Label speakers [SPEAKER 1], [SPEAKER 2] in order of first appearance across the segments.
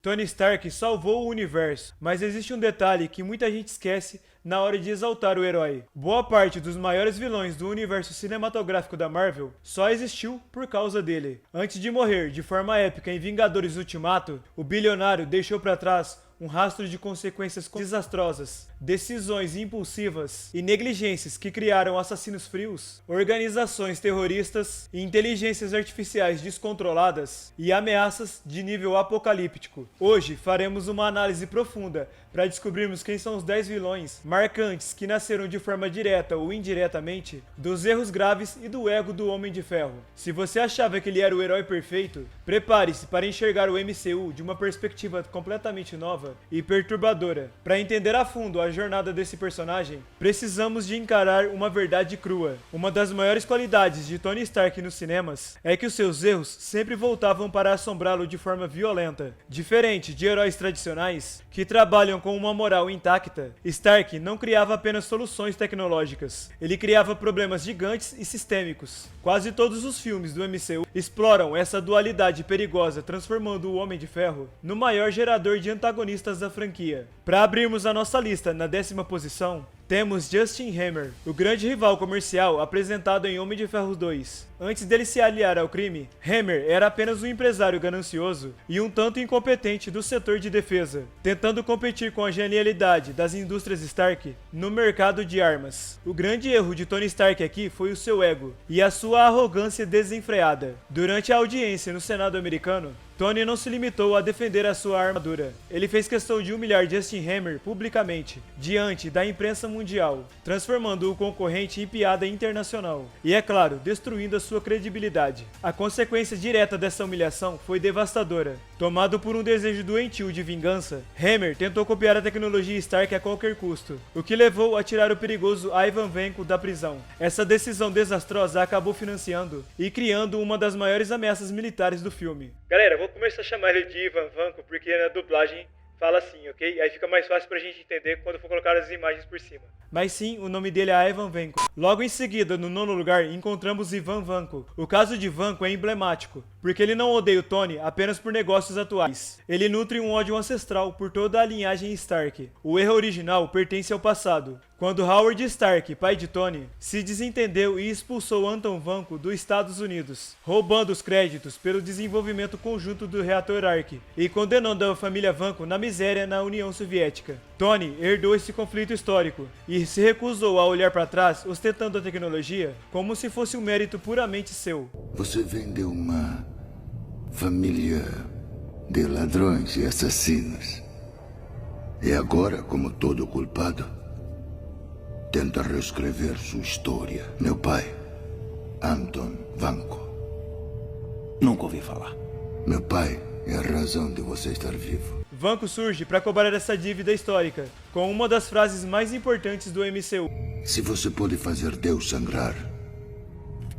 [SPEAKER 1] Tony Stark salvou o universo, mas existe um detalhe que muita gente esquece na hora de exaltar o herói. Boa parte dos maiores vilões do universo cinematográfico da Marvel só existiu por causa dele. Antes de morrer de forma épica em Vingadores Ultimato, o bilionário deixou para trás um rastro de consequências desastrosas, decisões impulsivas e negligências que criaram assassinos frios, organizações terroristas e inteligências artificiais descontroladas e ameaças de nível apocalíptico. Hoje faremos uma análise profunda para descobrirmos quem são os 10 vilões marcantes que nasceram de forma direta ou indiretamente dos erros graves e do ego do Homem de Ferro. Se você achava que ele era o herói perfeito, prepare-se para enxergar o MCU de uma perspectiva completamente nova e perturbadora. Para entender a fundo a jornada desse personagem, precisamos de encarar uma verdade crua. Uma das maiores qualidades de Tony Stark nos cinemas é que os seus erros sempre voltavam para assombrá-lo de forma violenta. Diferente de heróis tradicionais, que trabalham com uma moral intacta, Stark não criava apenas soluções tecnológicas, ele criava problemas gigantes e sistêmicos. Quase todos os filmes do MCU exploram essa dualidade perigosa, transformando o Homem de Ferro no maior gerador de antagonistas da franquia. Para abrirmos a nossa lista na 10ª posição, temos Justin Hammer, o grande rival comercial apresentado em Homem de Ferro 2. Antes dele se aliar ao crime, Hammer era apenas um empresário ganancioso e um tanto incompetente do setor de defesa, tentando competir com a genialidade das indústrias Stark no mercado de armas. O grande erro de Tony Stark aqui foi o seu ego e a sua arrogância desenfreada. Durante a audiência no Senado americano, Tony não se limitou a defender a sua armadura. Ele fez questão de humilhar Justin Hammer publicamente, diante da imprensa mundial, transformando o concorrente em piada internacional. E é claro, destruindo a sua credibilidade. A consequência direta dessa humilhação foi devastadora. Tomado por um desejo doentio de vingança, Hammer tentou copiar a tecnologia Stark a qualquer custo, o que levou a tirar o perigoso Ivan Vanko da prisão. Essa decisão desastrosa acabou financiando e criando uma das maiores ameaças militares do filme. Galera, vou começar a chamar ele de Ivan Vanko porque na dublagem fala assim, ok? Aí fica mais fácil pra gente entender quando for colocar as imagens por cima. Mas sim, o nome dele é Ivan Vanko. Logo em seguida, no 9º lugar, encontramos Ivan Vanko. O caso de Vanko é emblemático, porque ele não odeia o Tony apenas por negócios atuais. Ele nutre um ódio ancestral por toda a linhagem Stark. O erro original pertence ao passado, quando Howard Stark, pai de Tony, se desentendeu e expulsou Anton Vanko dos Estados Unidos, roubando os créditos pelo desenvolvimento conjunto do reator Ark e condenando a família Vanko na miséria na União Soviética. Tony herdou esse conflito histórico e se recusou a olhar para trás, ostentando a tecnologia como se fosse um mérito puramente seu.
[SPEAKER 2] Você vem de uma família de ladrões e assassinos. E agora, como todo culpado, tenta reescrever sua história. Meu pai, Anton Vanko.
[SPEAKER 3] Nunca ouvi falar.
[SPEAKER 2] Meu pai é a razão de você estar vivo.
[SPEAKER 1] Vanko surge para cobrar essa dívida histórica, com uma das frases mais importantes do MCU.
[SPEAKER 2] Se você pode fazer Deus sangrar,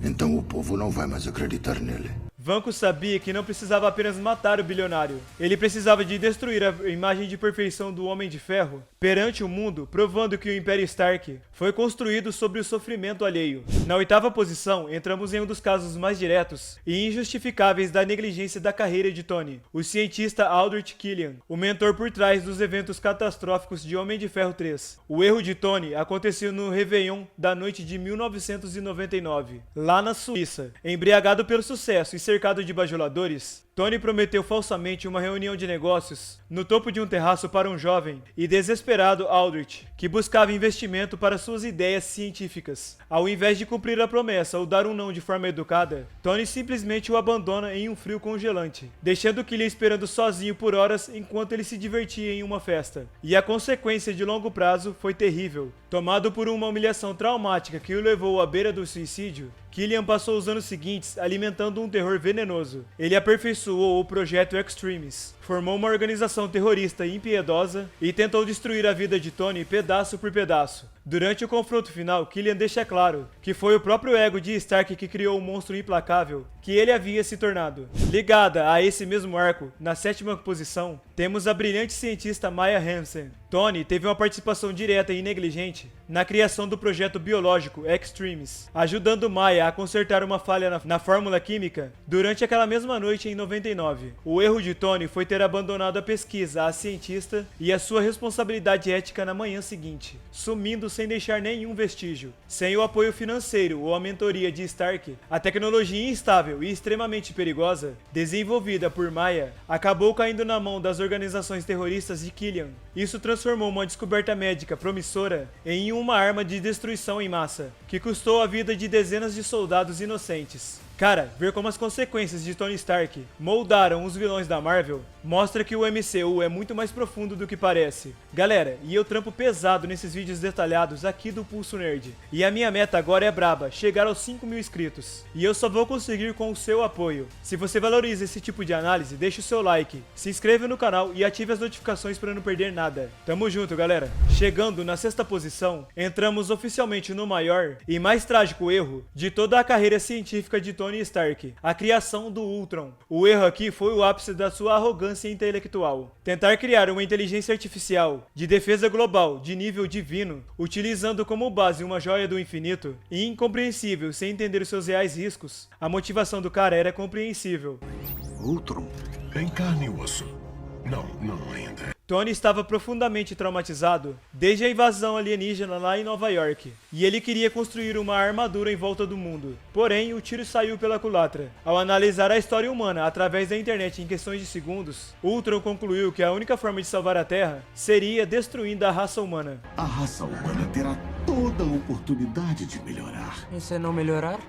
[SPEAKER 2] então o povo não vai mais acreditar nele.
[SPEAKER 1] Vanko sabia que não precisava apenas matar o bilionário. Ele precisava de destruir a imagem de perfeição do Homem de Ferro perante o mundo, provando que o Império Stark foi construído sobre o sofrimento alheio. Na 8ª posição, entramos em um dos casos mais diretos e injustificáveis da negligência da carreira de Tony, o cientista Aldrich Killian, o mentor por trás dos eventos catastróficos de Homem de Ferro 3. O erro de Tony aconteceu no Réveillon da noite de 1999, lá na Suíça. Embriagado pelo sucesso e cercado de bajuladores, Tony prometeu falsamente uma reunião de negócios no topo de um terraço para um jovem e desesperado Aldrich, que buscava investimento para suas ideias científicas. Ao invés de cumprir a promessa ou dar um não de forma educada, Tony simplesmente o abandona em um frio congelante, deixando Killian esperando sozinho por horas enquanto ele se divertia em uma festa. E a consequência de longo prazo foi terrível. Tomado por uma humilhação traumática que o levou à beira do suicídio, Killian passou os anos seguintes alimentando um terror venenoso. Ele aperfeiçoou o projeto Extremis, formou uma organização terrorista impiedosa e tentou destruir a vida de Tony pedaço por pedaço. Durante o confronto final, Killian deixa claro que foi o próprio ego de Stark que criou o monstro implacável que ele havia se tornado. Ligada a esse mesmo arco, na 7ª posição, temos a brilhante cientista Maya Hansen. Tony teve uma participação direta e negligente na criação do projeto biológico Extremis, ajudando Maya a consertar uma falha na fórmula química durante aquela mesma noite em 99. O erro de Tony foi ter abandonado a pesquisa à cientista e a sua responsabilidade ética na manhã seguinte, sumindo sem deixar nenhum vestígio. Sem o apoio financeiro ou a mentoria de Stark, a tecnologia instável e extremamente perigosa, desenvolvida por Maya, acabou caindo na mão das organizações terroristas de Killian. Isso transformou uma descoberta médica promissora em uma arma de destruição em massa, que custou a vida de dezenas de soldados inocentes. Cara, ver como as consequências de Tony Stark moldaram os vilões da Marvel mostra que o MCU é muito mais profundo do que parece. Galera, e eu trampo pesado nesses vídeos detalhados aqui do Pulso Nerd. E a minha meta agora é braba, chegar aos 5.000 inscritos. E eu só vou conseguir com o seu apoio. Se você valoriza esse tipo de análise, deixa o seu like, se inscreva no canal e ative as notificações para não perder nada. Tamo junto, galera. Chegando na 6ª posição, entramos oficialmente no maior e mais trágico erro de toda a carreira científica de Tony Stark, a criação do Ultron. O erro aqui foi o ápice da sua arrogância intelectual. Tentar criar uma inteligência artificial de defesa global de nível divino, utilizando como base uma joia do infinito, e incompreensível sem entender os seus reais riscos. A motivação do cara era compreensível.
[SPEAKER 4] Ultron? Em carne e osso. Não ainda.
[SPEAKER 1] Tony estava profundamente traumatizado desde a invasão alienígena lá em Nova York, e ele queria construir uma armadura em volta do mundo. Porém, o tiro saiu pela culatra. Ao analisar a história humana através da internet em questões de segundos, Ultron concluiu que a única forma de salvar a Terra seria destruindo a raça humana.
[SPEAKER 4] A raça humana terá toda a oportunidade de melhorar.
[SPEAKER 5] E se não melhorar?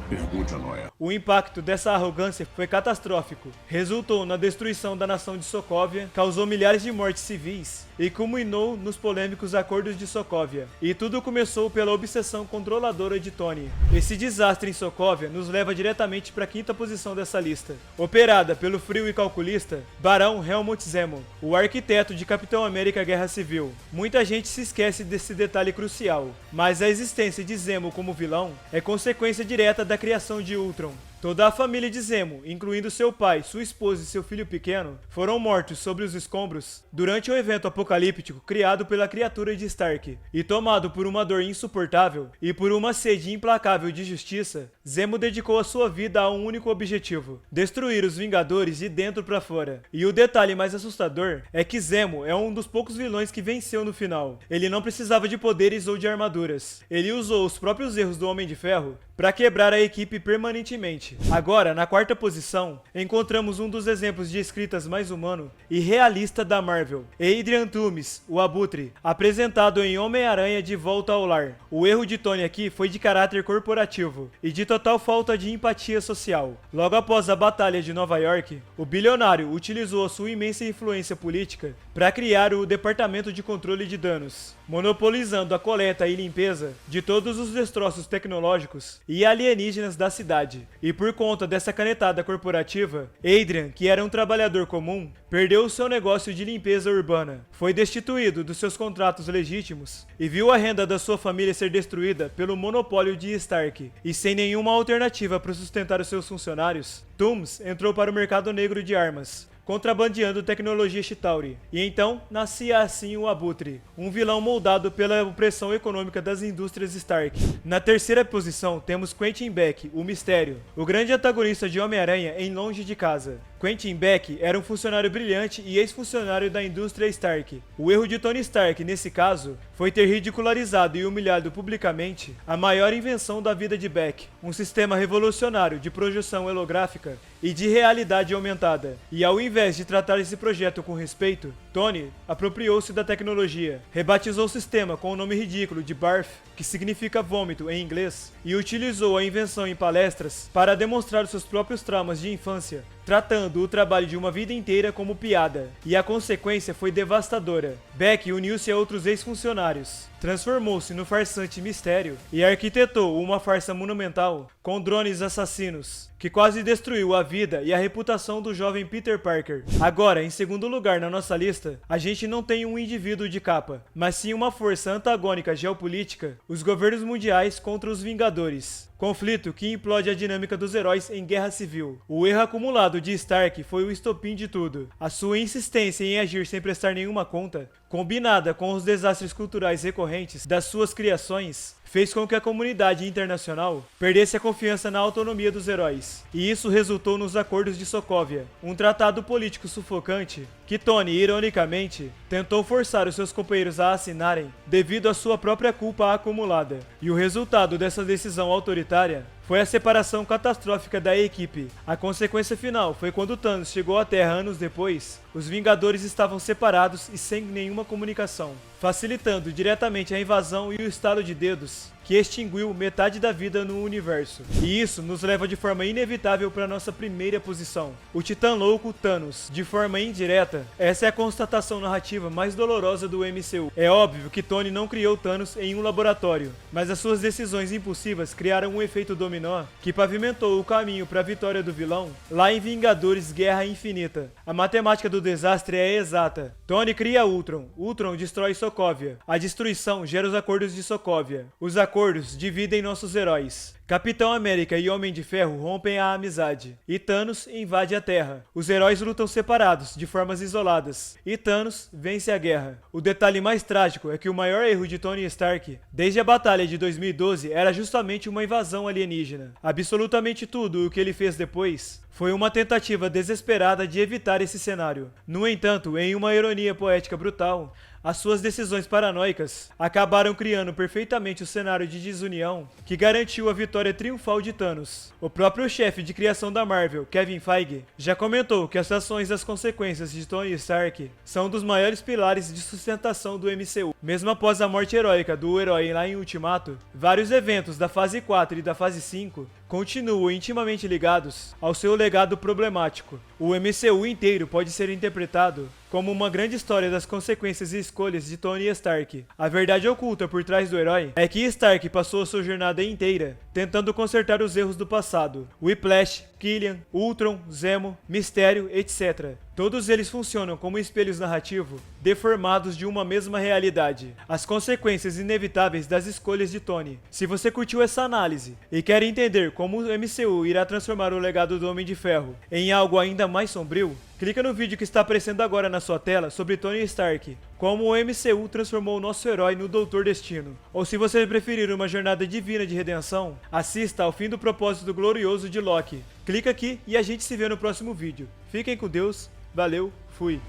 [SPEAKER 4] Pergunte a Noé.
[SPEAKER 1] O impacto dessa arrogância foi catastrófico. Resultou na destruição da nação de Sokovia, causou milhares de mortes civis e culminou nos polêmicos Acordos de Sokovia. E tudo começou pela obsessão controladora de Tony. Esse desastre em Sokovia nos leva diretamente para a 5ª posição dessa lista, operada pelo frio e calculista Barão Helmut Zemo, o arquiteto de Capitão América Guerra Civil. Muita gente se esquece desse detalhe crucial, mas a existência de Zemo como vilão é consequência direta da criação de Ultron. Toda a família de Zemo, incluindo seu pai, sua esposa e seu filho pequeno, foram mortos sobre os escombros durante um evento apocalíptico criado pela criatura de Stark. E tomado por uma dor insuportável e por uma sede implacável de justiça, Zemo dedicou a sua vida a um único objetivo: destruir os Vingadores de dentro pra fora. E o detalhe mais assustador é que Zemo é um dos poucos vilões que venceu no final. Ele não precisava de poderes ou de armaduras. Ele usou os próprios erros do Homem de Ferro para quebrar a equipe permanentemente. Agora, na 4ª posição, encontramos um dos exemplos de escritas mais humano e realista da Marvel, Adrian Toomes, o Abutre, apresentado em Homem-Aranha de Volta ao Lar. O erro de Tony aqui foi de caráter corporativo e de total falta de empatia social. Logo após a Batalha de Nova York, o bilionário utilizou a sua imensa influência política para criar o Departamento de Controle de Danos, monopolizando a coleta e limpeza de todos os destroços tecnológicos e alienígenas da cidade. E por conta dessa canetada corporativa, Adrian, que era um trabalhador comum, perdeu o seu negócio de limpeza urbana, foi destituído dos seus contratos legítimos e viu a renda da sua família ser destruída pelo monopólio de Stark. E sem nenhuma alternativa para sustentar os seus funcionários, Toomes entrou para o mercado negro de armas, contrabandeando tecnologia Chitauri. E então nascia assim o Abutre, um vilão moldado pela opressão econômica das indústrias Stark. Na 3ª posição temos Quentin Beck, o Mistério, o grande antagonista de Homem-Aranha em Longe de Casa. Quentin Beck era um funcionário brilhante e ex-funcionário da indústria Stark. O erro de Tony Stark, nesse caso, foi ter ridicularizado e humilhado publicamente a maior invenção da vida de Beck, um sistema revolucionário de projeção holográfica e de realidade aumentada. E ao invés de tratar esse projeto com respeito, Tony apropriou-se da tecnologia, rebatizou o sistema com o nome ridículo de Barf, que significa vômito em inglês, e utilizou a invenção em palestras para demonstrar os seus próprios traumas de infância, tratando o trabalho de uma vida inteira como piada, e a consequência foi devastadora. Beck uniu-se a outros ex-funcionários, transformou-se no farsante Mistério e arquitetou uma farsa monumental com drones assassinos, que quase destruiu a vida e a reputação do jovem Peter Parker. Agora, em segundo lugar na nossa lista, a gente não tem um indivíduo de capa, mas sim uma força antagônica geopolítica, os governos mundiais contra os Vingadores. Conflito que implode a dinâmica dos heróis em guerra civil. O erro acumulado de Stark foi o estopim de tudo. A sua insistência em agir sem prestar nenhuma conta, combinada com os desastres culturais recorrentes das suas criações, fez com que a comunidade internacional perdesse a confiança na autonomia dos heróis. E isso resultou nos Acordos de Sokovia, um tratado político sufocante que Tony, ironicamente, tentou forçar os seus companheiros a assinarem devido à sua própria culpa acumulada. E o resultado dessa decisão autoritária foi a separação catastrófica da equipe. A consequência final foi quando Thanos chegou à Terra anos depois, os Vingadores estavam separados e sem nenhuma comunicação, facilitando diretamente a invasão e o estalo de dedos que extinguiu metade da vida no universo. E isso nos leva de forma inevitável para nossa primeira posição, o Titã Louco Thanos. De forma indireta, essa é a constatação narrativa mais dolorosa do MCU. É óbvio que Tony não criou Thanos em um laboratório, mas as suas decisões impulsivas criaram um efeito dominó que pavimentou o caminho para a vitória do vilão lá em Vingadores Guerra Infinita. A matemática do desastre é exata. Tony cria Ultron, Ultron destrói Sokovia, a destruição gera os Acordos de Sokovia. Os acordos dividem nossos heróis. Capitão América e Homem de Ferro rompem a amizade, e Thanos invade a Terra. Os heróis lutam separados, de formas isoladas, e Thanos vence a guerra. O detalhe mais trágico é que o maior erro de Tony Stark, desde a batalha de 2012, era justamente uma invasão alienígena. Absolutamente tudo o que ele fez depois foi uma tentativa desesperada de evitar esse cenário. No entanto, em uma ironia poética brutal, as suas decisões paranoicas acabaram criando perfeitamente o cenário de desunião que garantiu a vitória triunfal de Thanos. O próprio chefe de criação da Marvel, Kevin Feige, já comentou que as ações e as consequências de Tony Stark são um dos maiores pilares de sustentação do MCU. Mesmo após a morte heróica do herói lá em Ultimato, vários eventos da fase 4 e da fase 5 continuam intimamente ligados ao seu legado problemático. O MCU inteiro pode ser interpretado como uma grande história das consequências e escolhas de Tony Stark. A verdade oculta por trás do herói é que Stark passou a sua jornada inteira tentando consertar os erros do passado. Whiplash, Killian, Ultron, Zemo, Mistério, etc. Todos eles funcionam como espelhos narrativos deformados de uma mesma realidade. As consequências inevitáveis das escolhas de Tony. Se você curtiu essa análise e quer entender como o MCU irá transformar o legado do Homem de Ferro em algo ainda mais sombrio, clica no vídeo que está aparecendo agora na sua tela sobre Tony Stark, como o MCU transformou o nosso herói no Doutor Destino. Ou se você preferir uma jornada divina de redenção, assista ao fim do propósito glorioso de Loki. Clica aqui e a gente se vê no próximo vídeo. Fiquem com Deus, valeu, fui!